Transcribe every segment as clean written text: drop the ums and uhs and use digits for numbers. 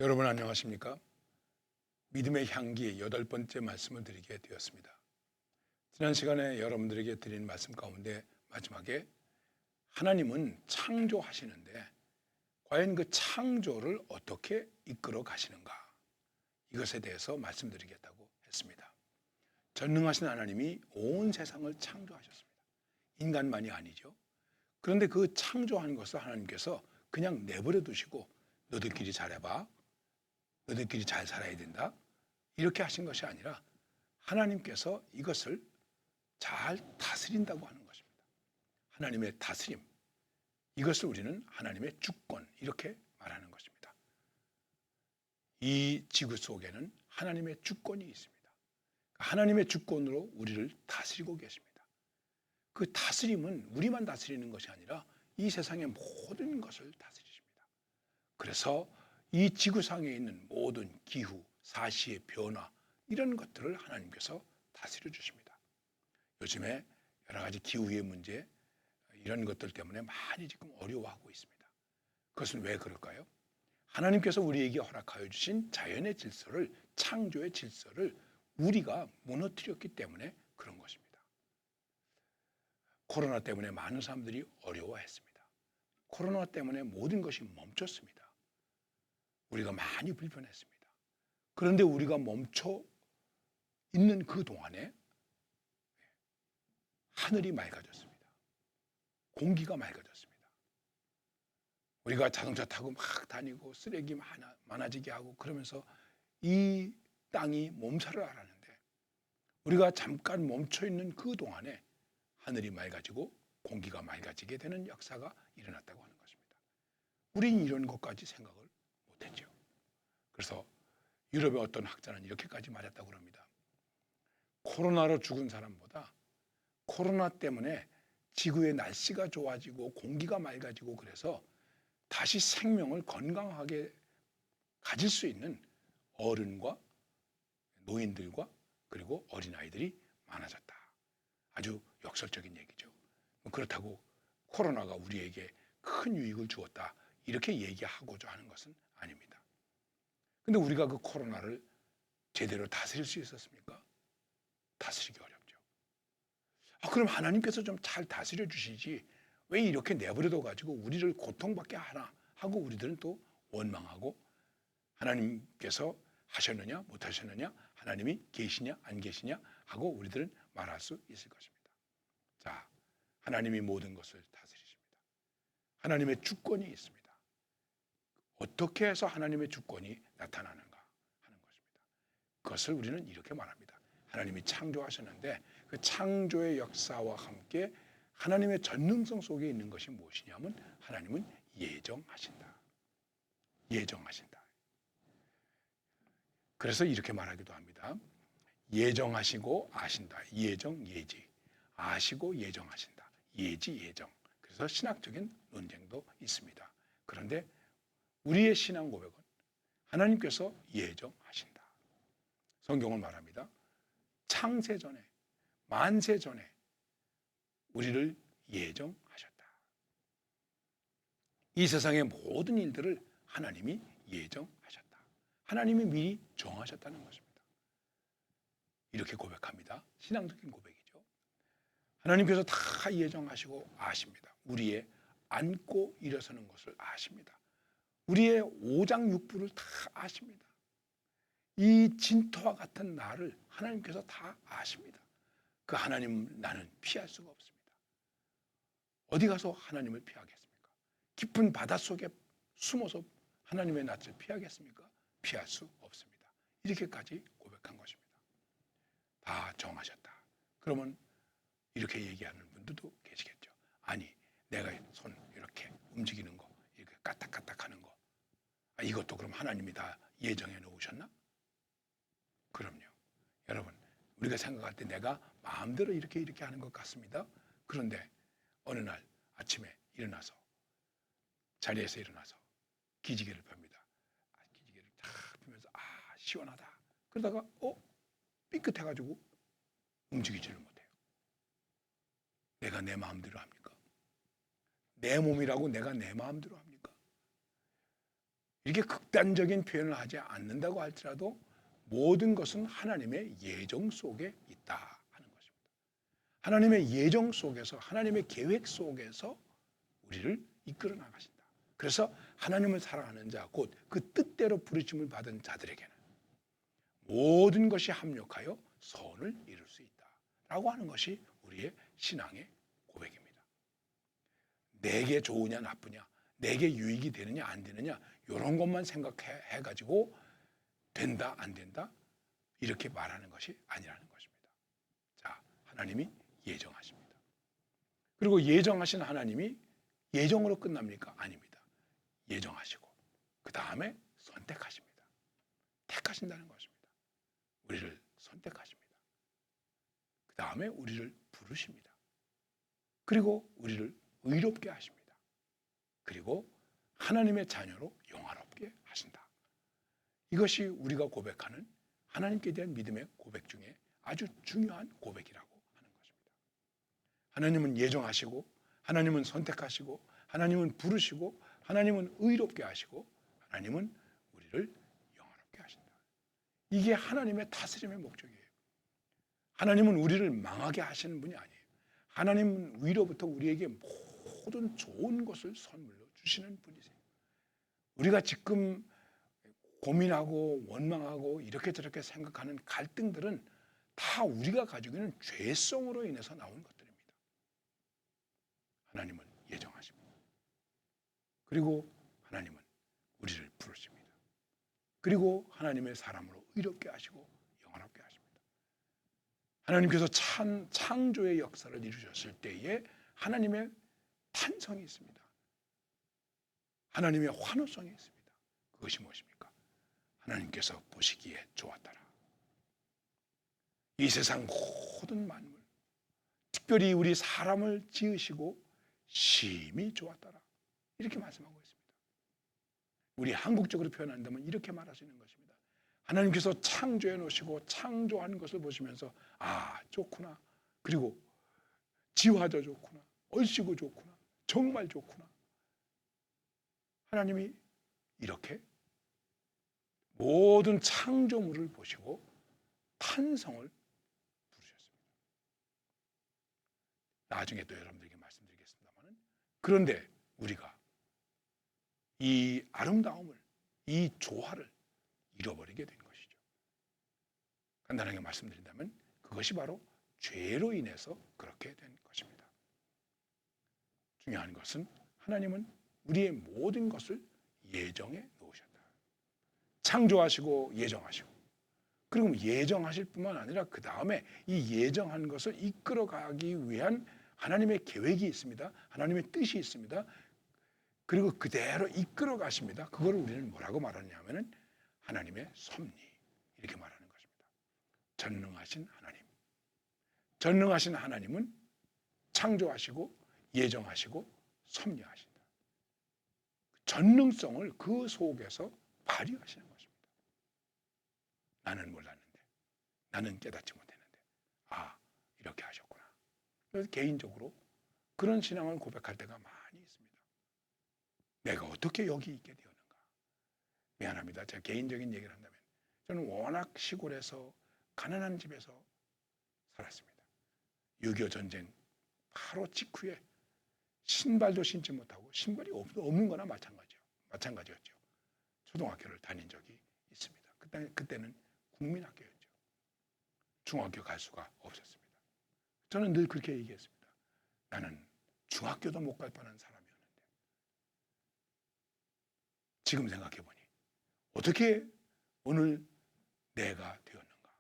여러분 안녕하십니까? 믿음의 향기 8번째 말씀을 드리게 되었습니다. 지난 시간에 여러분들에게 드린 말씀 가운데 마지막에 하나님은 창조하시는데 과연 그 창조를 어떻게 이끌어 가시는가? 이것에 대해서 말씀드리겠다고 했습니다. 전능하신 하나님이 온 세상을 창조하셨습니다. 인간만이 아니죠. 그런데 그 창조한 것을 하나님께서 그냥 내버려 두시고 너희들끼리 잘해봐. 너희들끼리 잘 살아야 된다. 이렇게 하신 것이 아니라 하나님께서 이것을 잘 다스린다고 하는 것입니다. 하나님의 다스림. 이것을 우리는 하나님의 주권 이렇게 말하는 것입니다. 이 지구 속에는 하나님의 주권이 있습니다. 하나님의 주권으로 우리를 다스리고 계십니다. 그 다스림은 우리만 다스리는 것이 아니라 이 세상의 모든 것을 다스리십니다. 그래서 이 지구상에 있는 모든 기후, 사시의 변화 이런 것들을 하나님께서 다스려 주십니다. 요즘에 여러 가지 기후의 문제 이런 것들 때문에 많이 지금 어려워하고 있습니다. 그것은 왜 그럴까요? 하나님께서 우리에게 허락하여 주신 자연의 질서를, 창조의 질서를 우리가 무너뜨렸기 때문에 그런 것입니다. 코로나 때문에 많은 사람들이 어려워했습니다. 코로나 때문에 모든 것이 멈췄습니다. 우리가 많이 불편했습니다. 그런데 우리가 멈춰 있는 그 동안에 하늘이 맑아졌습니다. 공기가 맑아졌습니다. 우리가 자동차 타고 막 다니고 쓰레기 많아지게 하고 그러면서 이 땅이 몸살을 앓았는데 우리가 잠깐 멈춰 있는 그 동안에 하늘이 맑아지고 공기가 맑아지게 되는 역사가 일어났다고 하는 것입니다. 우린 이런 것까지 생각을 못했죠. 그래서 유럽의 어떤 학자는 이렇게까지 말했다고 합니다. 코로나로 죽은 사람보다 코로나 때문에 지구의 날씨가 좋아지고 공기가 맑아지고 그래서 다시 생명을 건강하게 가질 수 있는 어른과 노인들과 그리고 어린아이들이 많아졌다. 아주 역설적인 얘기죠. 그렇다고 코로나가 우리에게 큰 유익을 주었다. 이렇게 얘기하고자 하는 것은 아닙니다. 근데 우리가 그 코로나를 제대로 다스릴 수 있었습니까? 다스리기 어렵죠. 그럼 하나님께서 좀 잘 다스려 주시지 왜 이렇게 내버려둬 가지고 우리를 고통받게 하나 하고 우리들은 또 원망하고 하나님께서 하셨느냐 못하셨느냐 하나님이 계시냐 안 계시냐 하고 우리들은 말할 수 있을 것입니다. 자, 하나님이 모든 것을 다스리십니다. 하나님의 주권이 있습니다. 어떻게 해서 하나님의 주권이 나타나는가 하는 것입니다. 그것을 우리는 이렇게 말합니다. 하나님이 창조하셨는데 그 창조의 역사와 함께 하나님의 전능성 속에 있는 것이 무엇이냐면 하나님은 예정하신다. 예정하신다. 그래서 이렇게 말하기도 합니다. 예정하시고 아신다. 예정, 예지. 아시고 예정하신다. 예지, 예정. 그래서 신학적인 논쟁도 있습니다. 그런데 우리의 신앙 고백은 하나님께서 예정하신다. 성경은 말합니다. 창세 전에, 만세 전에 우리를 예정하셨다. 이 세상의 모든 일들을 하나님이 예정하셨다. 하나님이 미리 정하셨다는 것입니다. 이렇게 고백합니다. 신앙적인 고백이죠. 하나님께서 다 예정하시고 아십니다. 우리의 앉고 일어서는 것을 아십니다. 우리의 오장육부를 다 아십니다. 이 진토와 같은 나를 하나님께서 다 아십니다. 그 하나님 나는 피할 수가 없습니다. 어디 가서 하나님을 피하겠습니까? 깊은 바닷속에 숨어서 하나님의 낯을 피하겠습니까? 피할 수 없습니다. 이렇게까지 고백한 것입니다. 다 정하셨다. 그러면 이렇게 얘기하는 분들도 계시겠죠. 아니, 내가 손 이렇게 움직이는 거, 이렇게 까딱까딱 하는 거, 이것도 그럼 하나님이 다 예정해 놓으셨나? 그럼요. 여러분, 우리가 생각할 때 내가 마음대로 이렇게 하는 것 같습니다. 그런데 어느 날 아침에 일어나서 자리에서 일어나서 기지개를 펴니다. 기지개를 탁 펴면서 시원하다. 그러다가 삐끗해가지고 움직이지를 못해요. 내가 내 마음대로 합니까? 내 몸이라고 내가 내 마음대로 합니까? 이렇게 극단적인 표현을 하지 않는다고 할지라도 모든 것은 하나님의 예정 속에 있다 하는 것입니다. 하나님의 예정 속에서, 하나님의 계획 속에서 우리를 이끌어 나가신다. 그래서 하나님을 사랑하는 자, 곧 그 뜻대로 부르심을 받은 자들에게는 모든 것이 합력하여 선을 이룰 수 있다라고 하는 것이 우리의 신앙의 고백입니다. 내게 좋으냐 나쁘냐, 내게 유익이 되느냐 안 되느냐 이런 것만 생각해가지고 된다 안 된다 이렇게 말하는 것이 아니라는 것입니다. 자, 하나님이 예정하십니다. 그리고 예정하신 하나님이 예정으로 끝납니까? 아닙니다. 예정하시고 그 다음에 선택하십니다. 택하신다는 것입니다. 우리를 선택하십니다. 그 다음에 우리를 부르십니다. 그리고 우리를 의롭게 하십니다. 그리고 하나님의 자녀로 영화롭게 하신다. 이것이 우리가 고백하는 하나님께 대한 믿음의 고백 중에 아주 중요한 고백이라고 하는 것입니다. 하나님은 예정하시고, 하나님은 선택하시고, 하나님은 부르시고, 하나님은 의롭게 하시고, 하나님은 우리를 영화롭게 하신다. 이게 하나님의 다스림의 목적이에요. 하나님은 우리를 망하게 하시는 분이 아니에요. 하나님은 위로부터 우리에게 모든 좋은 것을 선물로 주시는 분이세요. 우리가 지금 고민하고 원망하고 이렇게 저렇게 생각하는 갈등들은 다 우리가 가지고 있는 죄성으로 인해서 나온 것들입니다. 하나님은 예정하십니다. 그리고 하나님은 우리를 부르십니다. 그리고 하나님의 사람으로 의롭게 하시고 영원롭게 하십니다. 하나님께서 창조의 역사를 이루셨을 때에 하나님의 탄성이 있습니다. 하나님의 환호성이 있습니다. 그것이 무엇입니까? 하나님께서 보시기에 좋았더라. 이 세상 모든 만물, 특별히 우리 사람을 지으시고 심히 좋았더라. 이렇게 말씀하고 있습니다. 우리 한국적으로 표현한다면 이렇게 말할 수 있는 것입니다. 하나님께서 창조해 놓으시고 창조한 것을 보시면서 아, 좋구나. 그리고 지화도 좋구나. 얼씨구 좋구나. 정말 좋구나. 하나님이 이렇게 모든 창조물을 보시고 탄성을 부르셨습니다. 나중에 또 여러분들에게 말씀드리겠습니다만, 그런데 우리가 이 아름다움을, 이 조화를 잃어버리게 된 것이죠. 간단하게 말씀드린다면 그것이 바로 죄로 인해서 그렇게 된 것입니다. 중요한 것은 하나님은 우리의 모든 것을 예정해 놓으셨다. 창조하시고 예정하시고, 그리고 예정하실 뿐만 아니라 그 다음에 이 예정한 것을 이끌어가기 위한 하나님의 계획이 있습니다. 하나님의 뜻이 있습니다. 그리고 그대로 이끌어 가십니다. 그걸 우리는 뭐라고 말하냐면은 하나님의 섭리 이렇게 말하는 것입니다. 전능하신 하나님. 전능하신 하나님은 창조하시고 예정하시고 섭리하신다. 전능성을 그 속에서 발휘하시는 것입니다. 나는 몰랐는데, 나는 깨닫지 못했는데, 아, 이렇게 하셨구나. 그래서 개인적으로 그런 신앙을 고백할 때가 많이 있습니다. 내가 어떻게 여기 있게 되었는가? 미안합니다. 제가 개인적인 얘기를 한다면 저는 워낙 시골에서 가난한 집에서 살았습니다. 6.25 전쟁 바로 직후에 신발도 신지 못하고 신발이 없는 거나 마찬가지였죠. 초등학교를 다닌 적이 있습니다. 그때는 국민학교였죠. 중학교 갈 수가 없었습니다. 저는 늘 그렇게 얘기했습니다. 나는 중학교도 못 갈 뻔한 사람이었는데 지금 생각해보니 어떻게 오늘 내가 되었는가?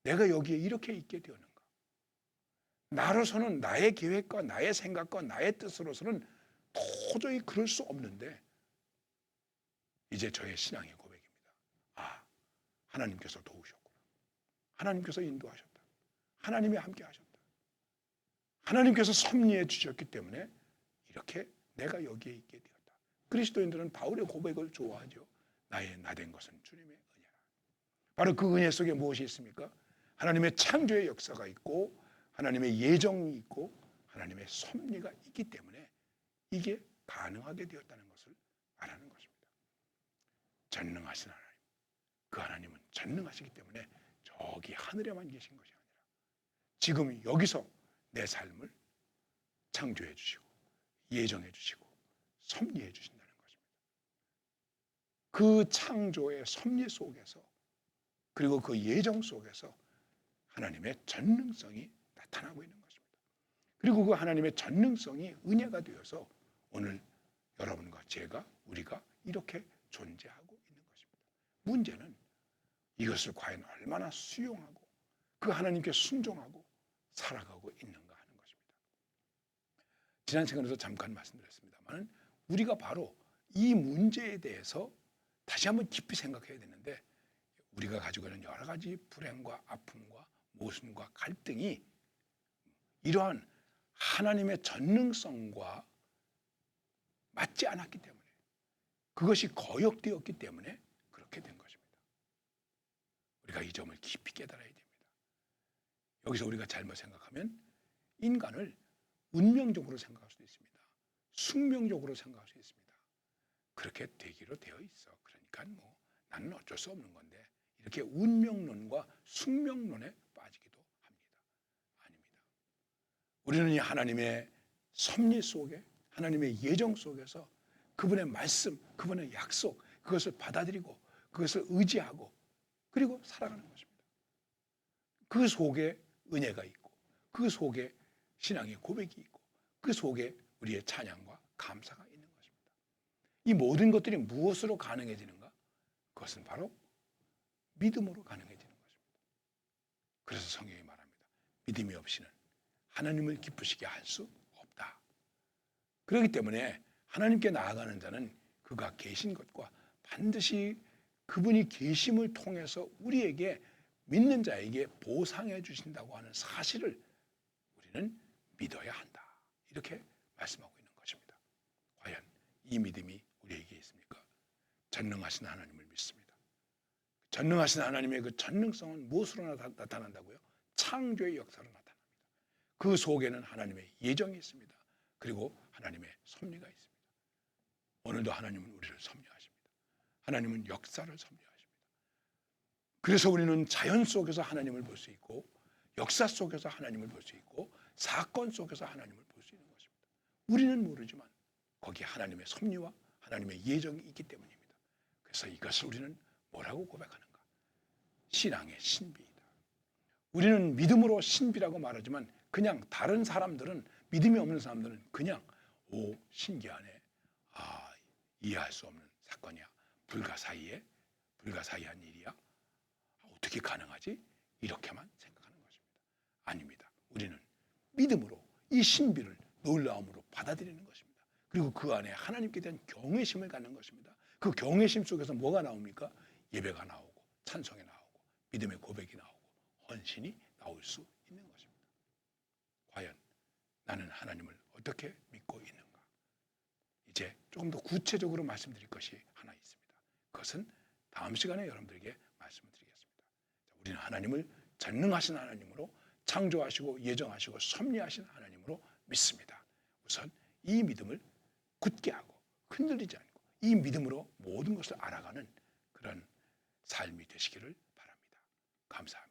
내가 여기에 이렇게 있게 되었는가? 나로서는 나의 계획과 나의 생각과 나의 뜻으로서는 도저히 그럴 수 없는데 이제 저의 신앙의 고백입니다. 아, 하나님께서 도우셨구나. 하나님께서 인도하셨다. 하나님이 함께 하셨다. 하나님께서 섭리해 주셨기 때문에 이렇게 내가 여기에 있게 되었다. 그리스도인들은 바울의 고백을 좋아하죠. 나의 나된 것은 주님의 은혜라. 바로 그 은혜 속에 무엇이 있습니까? 하나님의 창조의 역사가 있고 하나님의 예정이 있고 하나님의 섭리가 있기 때문에 이게 가능하게 되었다는 것을 말하는 것입니다. 전능하신 하나님, 그 하나님은 전능하시기 때문에 저기 하늘에만 계신 것이 아니라 지금 여기서 내 삶을 창조해 주시고 예정해 주시고 섭리해 주신다는 것입니다. 그 창조의 섭리 속에서 그리고 그 예정 속에서 하나님의 전능성이 나타나고 있는 것입니다. 그리고 그 하나님의 전능성이 은혜가 되어서 오늘 여러분과 제가 우리가 이렇게 존재하고 있는 것입니다. 문제는 이것을 과연 얼마나 수용하고 그 하나님께 순종하고 살아가고 있는가 하는 것입니다. 지난 시간에도 잠깐 말씀드렸습니다만 우리가 바로 이 문제에 대해서 다시 한번 깊이 생각해야 되는데 우리가 가지고 있는 여러 가지 불행과 아픔과 모순과 갈등이 이러한 하나님의 전능성과 맞지 않았기 때문에 그것이 거역되었기 때문에 그렇게 된 것입니다. 우리가 이 점을 깊이 깨달아야 됩니다. 여기서 우리가 잘못 생각하면 인간을 운명적으로 생각할 수도 있습니다. 숙명적으로 생각할 수 있습니다. 그렇게 되기로 되어 있어. 그러니까 뭐 나는 어쩔 수 없는 건데 이렇게 운명론과 숙명론에 빠지기도 합니다. 아닙니다. 우리는 이 하나님의 섭리 속에 하나님의 예정 속에서 그분의 말씀, 그분의 약속 그것을 받아들이고 그것을 의지하고 그리고 살아가는 것입니다. 그 속에 은혜가 있고 그 속에 신앙의 고백이 있고 그 속에 우리의 찬양과 감사가 있는 것입니다. 이 모든 것들이 무엇으로 가능해지는가? 그것은 바로 믿음으로 가능해지는 것입니다. 그래서 성경이 말합니다. 믿음이 없이는 하나님을 기쁘시게 할 수 없다. 그렇기 때문에 하나님께 나아가는 자는 그가 계신 것과 반드시 그분이 계심을 통해서 우리에게 믿는 자에게 보상해 주신다고 하는 사실을 우리는 믿어야 한다. 이렇게 말씀하고 있는 것입니다. 과연 이 믿음이 우리에게 있습니까? 전능하신 하나님을 믿습니다. 전능하신 하나님의 그 전능성은 무엇으로 나타난다고요? 창조의 역사로 나타납니다. 그 속에는 하나님의 예정이 있습니다. 그리고 하나님의 섭리가 있습니다. 오늘도 하나님은 우리를 섭리하십니다. 하나님은 역사를 섭리하십니다. 그래서 우리는 자연 속에서 하나님을 볼 수 있고 역사 속에서 하나님을 볼 수 있고 사건 속에서 하나님을 볼 수 있는 것입니다. 우리는 모르지만 거기에 하나님의 섭리와 하나님의 예정이 있기 때문입니다. 그래서 이것을 우리는 뭐라고 고백하는가? 신앙의 신비이다. 우리는 믿음으로 신비라고 말하지만 그냥 다른 사람들은 믿음이 없는 사람들은 그냥 오 신기하네. 아 이해할 수 없는 사건이야. 불가사의한 일이야. 어떻게 가능하지? 이렇게만 생각하는 것입니다. 아닙니다. 우리는 믿음으로 이 신비를 놀라움으로 받아들이는 것입니다. 그리고 그 안에 하나님께 대한 경외심을 갖는 것입니다. 그 경외심 속에서 뭐가 나옵니까? 예배가 나오고 찬송이 나오고 믿음의 고백이 나오고 헌신이 나올 수 있는 것입니다. 과연 나는 하나님을 어떻게 믿고 있는가? 이제 조금 더 구체적으로 말씀드릴 것이 하나 있습니다. 그것은 다음 시간에 여러분들에게 말씀을 드리겠습니다. 우리는 하나님을 전능하신 하나님으로 창조하시고 예정하시고 섭리하신 하나님으로 믿습니다. 우선 이 믿음을 굳게 하고 흔들리지 않고 이 믿음으로 모든 것을 알아가는 그런 삶이 되시기를 바랍니다. 감사합니다.